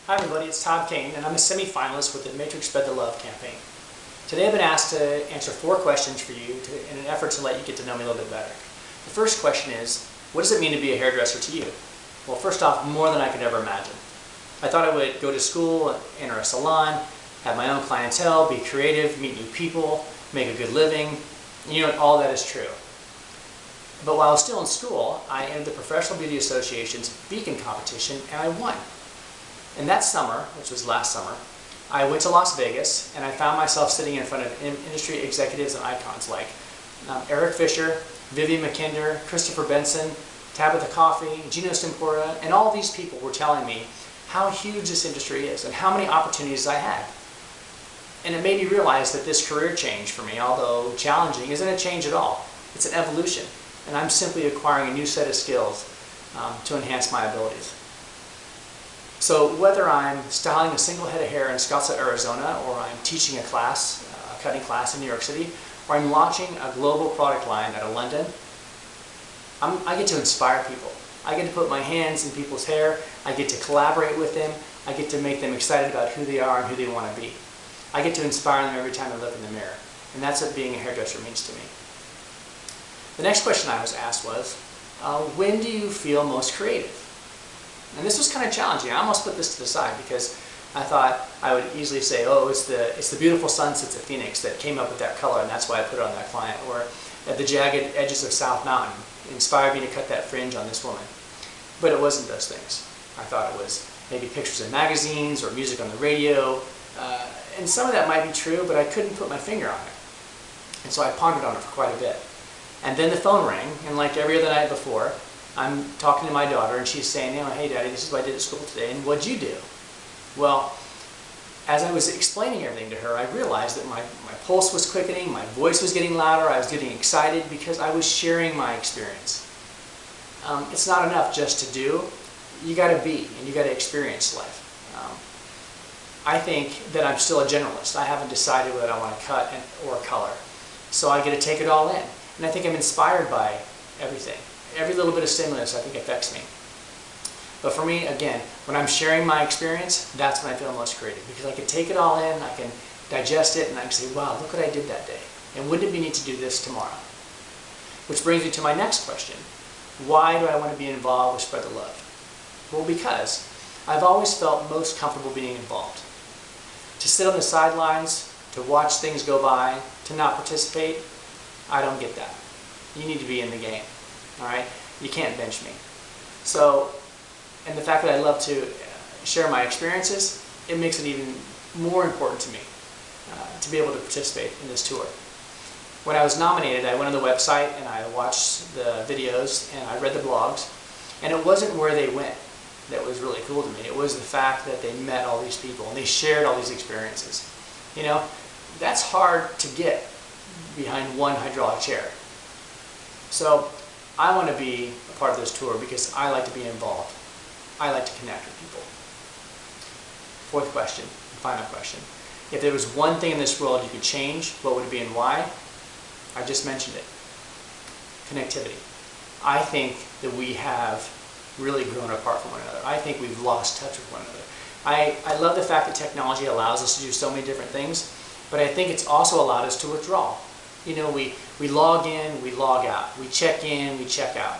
Hi everybody, it's Todd and I'm a semi-finalist with the Matrix Spread the Love campaign. Today I've been asked to answer 4 questions for you in an effort to let you get to know me a little bit better. The first question is, what does it mean to be a hairdresser to you? Well, first off, more than I could ever imagine. I thought I would go to school, enter a salon, have my own clientele, be creative, meet new people, make a good living. You know, all that is true. But while I was still in school, I entered the Professional Beauty Association's Beacon competition and I won. And that summer, which was last summer, I went to Las Vegas and I found myself sitting in front of industry executives and icons like Eric Fisher, Vivian McKinder, Christopher Benson, Tabitha Coffey, Gino Stempora, and all these people were telling me how huge this industry is and how many opportunities I had. And it made me realize that this career change for me, although challenging, isn't a change at all. It's an evolution. And I'm simply acquiring a new set of skills to enhance my abilities. So whether I'm styling a single head of hair in Scottsdale, Arizona, or I'm teaching a class, a cutting class in New York City, or I'm launching a global product line out of London, I get to inspire people. I get to put my hands in people's hair, I get to collaborate with them, I get to make them excited about who they are and who they want to be. I get to inspire them every time I look in the mirror. And that's what being a hairdresser means to me. The next question I was asked was, when do you feel most creative? And this was kind of challenging. I almost put this to the side because I thought I would easily say, oh, it's the beautiful sunsets at Phoenix that came up with that color and that's why I put it on that client. Or at the jagged edges of South Mountain inspired me to cut that fringe on this woman. But it wasn't those things. I thought it was maybe pictures in magazines or music on the radio. And some of that might be true, but I couldn't put my finger on it. And so I pondered on it for quite a bit. And then the phone rang, and like every other night before, I'm talking to my daughter and she's saying, you know, hey Daddy, this is what I did at school today, and what'd you do? Well, as I was explaining everything to her, I realized that my pulse was quickening, my voice was getting louder, I was getting excited because I was sharing my experience. It's not enough just to do, you gotta be, and you gotta experience life. I think that I'm still a generalist. I haven't decided whether I want to cut or color. So I get to take it all in. And I think I'm inspired by everything. Every little bit of stimulus I think affects me. But for me, again, when I'm sharing my experience, that's when I feel most creative. Because I can take it all in, I can digest it, and I can say, wow, look what I did that day. And wouldn't it be neat to do this tomorrow? Which brings me to my next question. Why do I want to be involved with Spread the Love? Well, because I've always felt most comfortable being involved. To sit on the sidelines, to watch things go by, to not participate, I don't get that. You need to be in the game. All right? You can't bench me. So, and the fact that I love to share my experiences, it makes it even more important to me to be able to participate in this tour. When I was nominated, I went on the website and I watched the videos and I read the blogs, and it wasn't where they went that was really cool to me. It was the fact that they met all these people and they shared all these experiences. You know, that's hard to get behind one hydraulic chair. So I want to be a part of this tour because I like to be involved. I like to connect with people. Fourth question, final question. If there was one thing in this world you could change, what would it be and why? I just mentioned it. Connectivity. I think that we have really grown apart from one another. I think we've lost touch with one another. I love the fact that technology allows us to do so many different things, but I think it's also allowed us to withdraw. You know, we log in, we log out. We check in, we check out.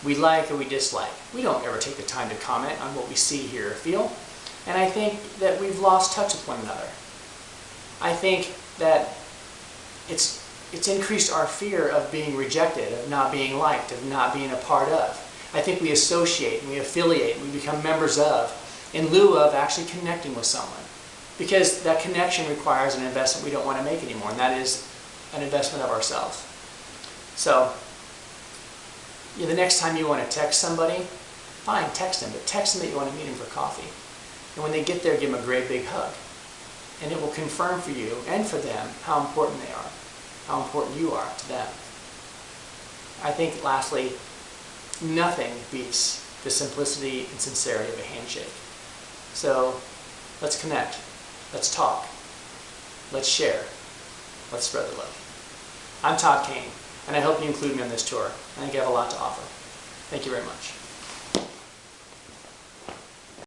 We like or we dislike. We don't ever take the time to comment on what we see, hear, or feel. And I think that we've lost touch with one another. I think that it's increased our fear of being rejected, of not being liked, of not being a part of. I think we associate and we affiliate and we become members of in lieu of actually connecting with someone. Because that connection requires an investment we don't want to make anymore, and that is an investment of ourselves. So, the next time you want to text somebody, fine, text them, but text them that you want to meet them for coffee. And when they get there, give them a great big hug. And it will confirm for you and for them how important they are, how important you are to them. I think, lastly, nothing beats the simplicity and sincerity of a handshake. So, let's connect. Let's talk. Let's share. Let's spread the love. I'm Todd Kane, and I hope you include me on this tour. I think I have a lot to offer. Thank you very much.